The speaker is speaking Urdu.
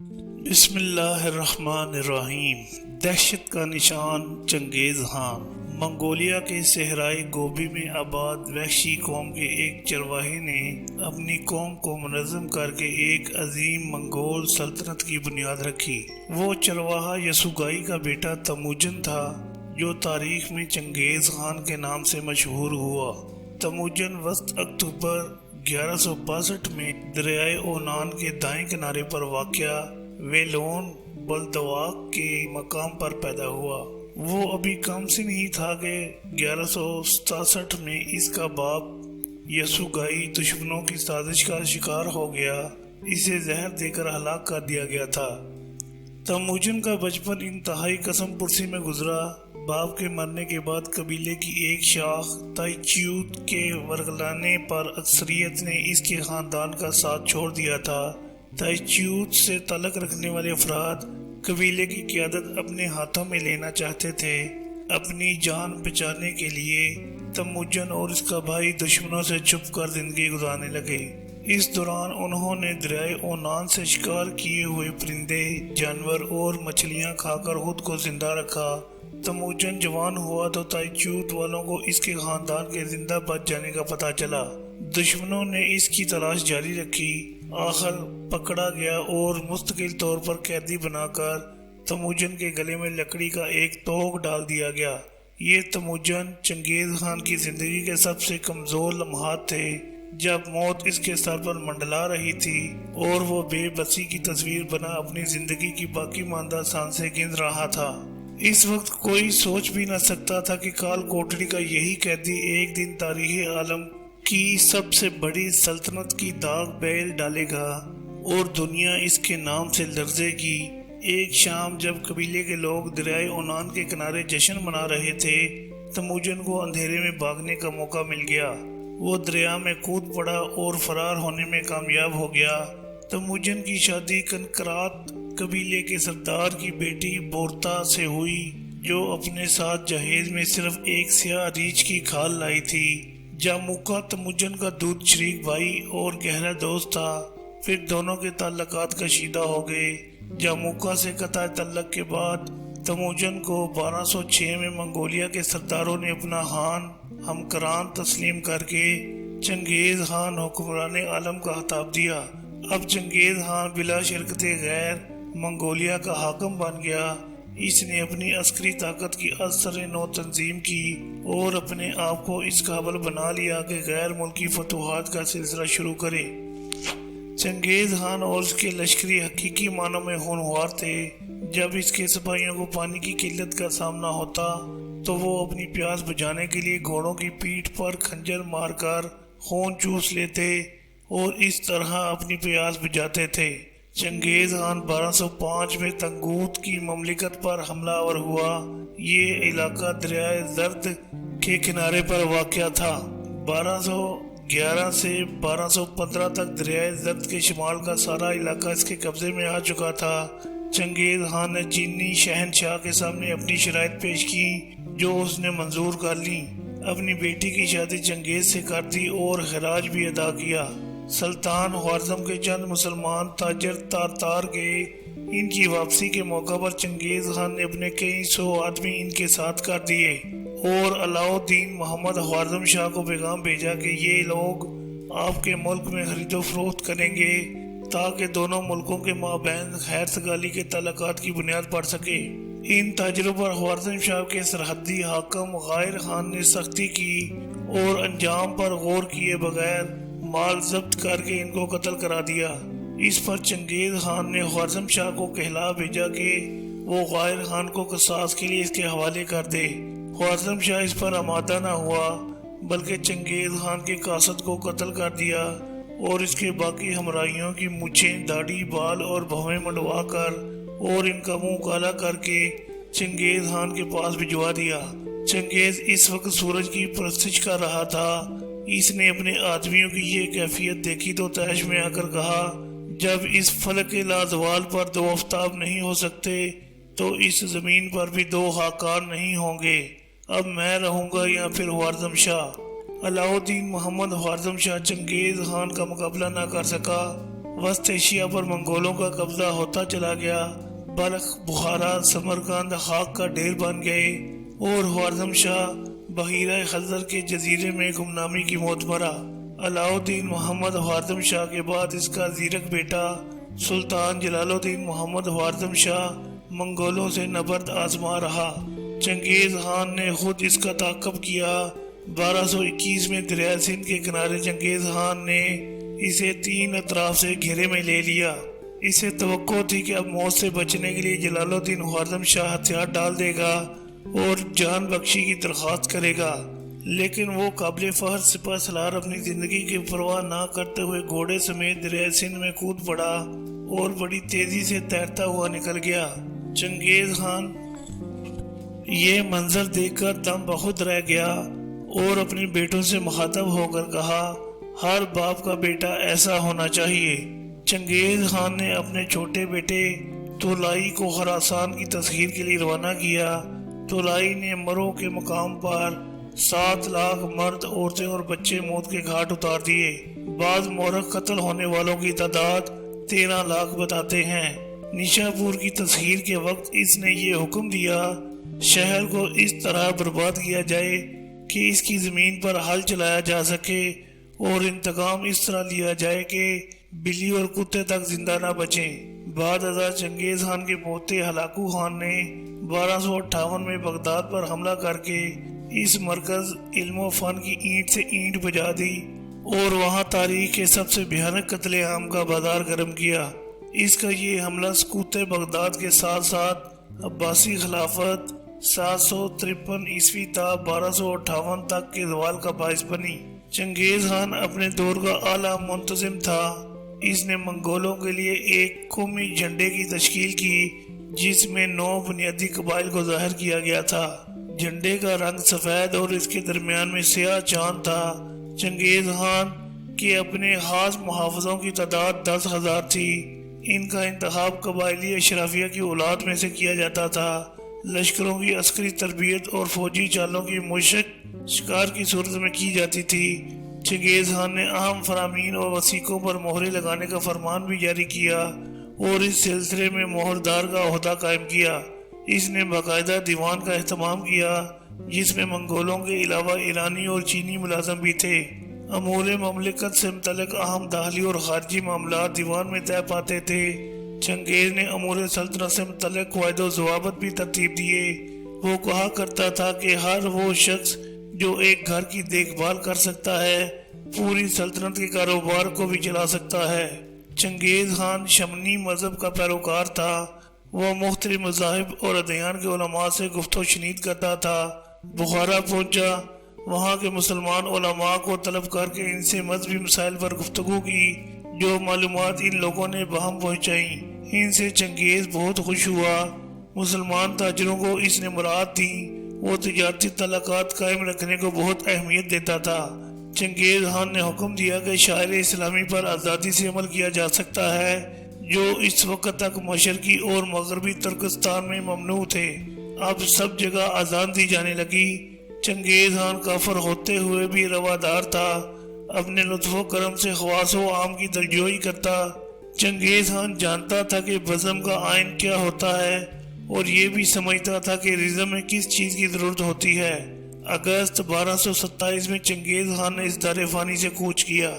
بسم اللہ الرحمن الرحیم۔ دہشت کا نشان چنگیز خان۔ منگولیا کے صحرائی گوبی میں آباد وحشی قوم کے ایک چرواہے نے اپنی قوم کو منظم کر کے ایک عظیم منگول سلطنت کی بنیاد رکھی۔ وہ چرواہا یسوگائی کا بیٹا تموجن تھا جو تاریخ میں چنگیز خان کے نام سے مشہور ہوا۔ تموجن وسط اکتوبر 1162 میں دریائے اونان کے دائیں کنارے پر واقع ویلون بلدواک کے مقام پر پیدا ہوا۔ وہ ابھی کم سن ہی تھا کہ 1167 میں اس کا باپ یسوگائی دشمنوں کی سازش کا شکار ہو گیا۔ اسے زہر دے کر ہلاک کر دیا گیا تھا۔ تموجن کا بچپن انتہائی قسم پرسی میں گزرا۔ باپ کے مرنے کے بعد قبیلے کی ایک شاخ تائچیوت کے ورگلانے پر اکثریت نے اس کے خاندان کا ساتھ چھوڑ دیا تھا۔ تائچیوت سے تعلق رکھنے والے افراد قبیلے کی قیادت اپنے ہاتھوں میں لینا چاہتے تھے۔ اپنی جان بچانے کے لیے تموجن اور اس کا بھائی دشمنوں سے چھپ کر زندگی گزارنے لگے۔ اس دوران انہوں نے دریائے اونان سے شکار کیے ہوئے پرندے، جانور اور مچھلیاں کھا کر خود کو زندہ رکھا۔ تموجن جوان ہوا تو تائچیوت والوں کو اس کے خاندان کے زندہ بچ جانے کا پتہ چلا۔ دشمنوں نے اس کی تلاش جاری رکھی۔ آخر پکڑا گیا اور مستقل طور پر قیدی بنا کر تموجن کے گلے میں لکڑی کا ایک توق ڈال دیا گیا۔ یہ تموجن چنگیز خان کی زندگی کے سب سے کمزور لمحات تھے، جب موت اس کے سر پر منڈلا رہی تھی اور وہ بے بسی کی تصویر بنا اپنی زندگی کی باقی ماندہ سانسیں گن رہا تھا۔ اس وقت کوئی سوچ بھی نہ سکتا تھا کہ کال کوٹڑی کا یہی قیدی ایک دن تاریخ عالم کی سب سے بڑی سلطنت کی داغ بیل ڈالے گا اور دنیا اس کے نام سے لرزے گی۔ ایک شام جب قبیلے کے لوگ دریائے اونان کے کنارے جشن منا رہے تھے، تموجن کو اندھیرے میں بھاگنے کا موقع مل گیا۔ وہ دریا میں کود پڑا اور فرار ہونے میں کامیاب ہو گیا۔ تموجن کی شادی کنکرات قبیلے کے سردار کی بیٹی بورتا سے ہوئی، جو اپنے ساتھ جہیز میں صرف ایک سیاہ ریچھ کی کھال لائی تھی۔ جاموکا تموجن کا دودھ شریک بھائی اور گہرا دوست تھا۔ پھر دونوں کے تعلقات کشیدہ ہو گئے۔ جاموکا سے قطع تعلق کے بعد تموجن کو 1206 میں منگولیا کے سرداروں نے اپنا خان ہمکران تسلیم کر کے چنگیز خان حکمران عالم کا خطاب دیا۔ اب چنگیز خان بلا شرکت غیر منگولیا کا حاکم بن گیا۔ اس نے اپنی عسکری طاقت کی اثر نو تنظیم کی اور اپنے آپ کو اس قابل بنا لیا کہ غیر ملکی فتوحات کا سلسلہ شروع کرے۔ چنگیز خان اور اس کے لشکری حقیقی معنوں میں ہونہار تھے۔ جب اس کے سپاہیوں کو پانی کی قلت کا سامنا ہوتا تو وہ اپنی پیاس بجھانے کے لیے گھوڑوں کی پیٹھ پر خنجر مار کر خون چوس لیتے اور اس طرح اپنی پیاس بجھاتے تھے۔ چنگیز خان 1205 میں تنگوت کی مملکت پر حملہ آور ہوا۔ یہ علاقہ دریائے زرد کے کنارے پر واقع تھا۔ 1211 سے 1215 تک دریائے زرد کے شمال کا سارا علاقہ اس کے قبضے میں آ چکا تھا۔ چنگیز خان نے چینی شہنشاہ کے سامنے اپنی شرائط پیش کی، جو اس نے منظور کر لیں۔ اپنی بیٹی کی شادی چنگیز سے کر دی اور خراج بھی ادا کیا۔ سلطان خوارزم کے چند مسلمان تاجر تارتار گئے۔ ان کی واپسی کے موقع پر چنگیز خان نے اپنے کئی سو آدمی ان کے ساتھ کر دیے اور علاء الدین محمد خوارزم شاہ کو پیغام بھیجا کہ یہ لوگ آپ کے ملک میں خرید و فروخت کریں گے تاکہ دونوں ملکوں کے مابین خیر سگالی کے تعلقات کی بنیاد پڑ سکے۔ ان تاجروں پر خوارزم شاہ کے سرحدی حاکم غائر خان نے سختی کی اور انجام پر غور کیے بغیر مال ضبط کر کے ان کو قتل کرا دیا۔ اس پر چنگیز خان نے خوارزم شاہ کو کہلا بھیجا کہ وہ غائر خان کو قصاص کے لیے اس کے حوالے کر دے۔ خوارزم شاہ اس پر آمادہ نہ ہوا، بلکہ چنگیز خان کے قاصد کو قتل کر دیا اور اس کے باقی ہمراہیوں کی مونچھیں، داڑھی، بال اور بھویں منڈوا کر اور ان کا منہ کالا کر کے چنگیز خان کے پاس بھجوا دیا۔ چنگیز اس وقت سورج کی پرستش کر رہا تھا۔ اس نے اپنے آدمیوں کی یہ کیفیت دیکھی تو طیش میں آ کر کہا، جب اس فلک لازوال پر دو آفتاب نہیں ہو سکتے تو اس زمین پر بھی دو خاکان نہیں ہوں گے۔ اب میں رہوں گا یا پھر خوارزم شاہ؟ علاء الدین محمد خوارزم شاہ چنگیز خان کا مقابلہ نہ کر سکا وسط ایشیا پر منگولوں کا قبضہ ہوتا چلا گیا۔ بلخ، بخارا، سمرقند خاک کا ڈھیر بن گئے اور خوارزم شاہ بحیرہ خزر کے جزیرے میں گمنامی کی موت مرا۔ علاؤ الدین محمد خوارزم شاہ کے بعد اس کا زیرک بیٹا سلطان جلال الدین محمد خوارزم شاہ منگولوں سے نبرد آزما رہا۔ چنگیز خان نے خود اس کا تعاقب کیا۔ 1221 میں دریائے سندھ کے کنارے چنگیز خان نے اسے 3 اطراف سے گھیرے میں لے لیا۔ اسے توقع تھی کہ اب موت سے بچنے کے لیے جلال الدین خوارزم شاہ ہتھیار ڈال دے گا اور جان بخشی کی درخواست کرے گا، لیکن وہ قابل فخر سپہ سالار اپنی زندگی کی پرواہ نہ کرتے ہوئے گھوڑے سمیت دریائے سندھ میں کود پڑا اور بڑی تیزی سے تیرتا ہوا نکل گیا۔ چنگیز خان یہ منظر دیکھ کر دم بخود رہ گیا اور اپنے بیٹوں سے مخاطب ہو کر کہا، ہر باپ کا بیٹا ایسا ہونا چاہیے۔ چنگیز خان نے اپنے چھوٹے بیٹے تولائی کو خراسان کی تسخیر کے لیے روانہ کیا۔ تولائی نے مرو کے مقام پر 7 لاکھ مرد، عورتیں اور بچے موت کے گھاٹ اتار دیے۔ بعض مورخ قتل ہونے والوں کی تعداد 13 لاکھ بتاتے ہیں۔ نیشا پور کی تسخیر کے وقت اس نے یہ حکم دیا، شہر کو اس طرح برباد کیا جائے کہ اس کی زمین پر ہل چلایا جا سکے اور انتقام اس طرح لیا جائے کہ بلی اور کتے تک زندہ نہ بچیں۔ بعد ازاں چنگیز خان کے پوتے ہلاکو خان نے 1258 میں بغداد پر حملہ کر کے اس مرکز علم و فن کی اینٹ سے اینٹ بجا دی اور وہاں تاریخ کے سب سے بھیانک قتل عام کا بازار گرم کیا۔ اس کا یہ حملہ سقوط بغداد کے ساتھ ساتھ عباسی خلافت 753 عیسوی تا 1258 تک کے زوال کا باعث بنی۔ چنگیز خان اپنے دور کا اعلیٰ منتظم تھا۔ اس نے منگولوں کے لیے ایک قومی جھنڈے کی تشکیل کی جس میں 9 بنیادی قبائل کو ظاہر کیا گیا تھا۔ جھنڈے کا رنگ سفید اور اس کے درمیان میں سیاہ چاند تھا۔ چنگیز خان کے اپنے خاص محافظوں کی تعداد 10,000 تھی۔ ان کا انتخاب قبائلی اشرافیہ کی اولاد میں سے کیا جاتا تھا۔ لشکروں کی عسکری تربیت اور فوجی چالوں کی مشق شکار کی صورت میں کی جاتی تھی۔ چنگیز خان نے اہم فرامین اور وثیقوں پر مہرے لگانے کا فرمان بھی جاری کیا اور اس سلسلے میں مہردار کا عہدہ قائم کیا۔ اس نے باقاعدہ دیوان کا اہتمام کیا جس میں منگولوں کے علاوہ ایرانی اور چینی ملازم بھی تھے۔ امور مملکت سے متعلق اہم داخلی اور خارجی معاملات دیوان میں طے پاتے تھے۔ چنگیز نے امور سلطنت سے متعلق قواعد و ضوابط بھی ترتیب دیے۔ وہ کہا کرتا تھا کہ ہر وہ شخص جو ایک گھر کی دیکھ بھال کر سکتا ہے پوری سلطنت کے کاروبار کو بھی چلا سکتا ہے۔ چنگیز خان شمنی مذہب کا پیروکار تھا۔ وہ مختلف مذاہب اور ادیان کے علماء سے گفت و شنید کرتا تھا۔ بخارا پہنچا، وہاں کے مسلمان علماء کو طلب کر کے ان سے مذہبی مسائل پر گفتگو کی۔ جو معلومات ان لوگوں نے بہم پہنچائیں ان سے چنگیز بہت خوش ہوا۔ مسلمان تاجروں کو اس نے مراد دی۔ وہ تجارتی تعلقات قائم رکھنے کو بہت اہمیت دیتا تھا۔ چنگیز خان نے حکم دیا کہ شاعر اسلامی پر آزادی سے عمل کیا جا سکتا ہے جو اس وقت تک مشرقی اور مغربی ترکستان میں ممنوع تھے۔ اب سب جگہ اذان دی جانے لگی۔ چنگیز خان کافر ہوتے ہوئے بھی روادار تھا، اپنے لطف و کرم سے خواص و عام کی دلجوئی کرتا۔ چنگیز خان جانتا تھا کہ بزم کا آئین کیا ہوتا ہے اور یہ بھی سمجھتا تھا کہ رزم میں کس چیز کی ضرورت ہوتی ہے۔ اگست 1227 میں چنگیز خان نے اس دار فانی سے کوچ کیا۔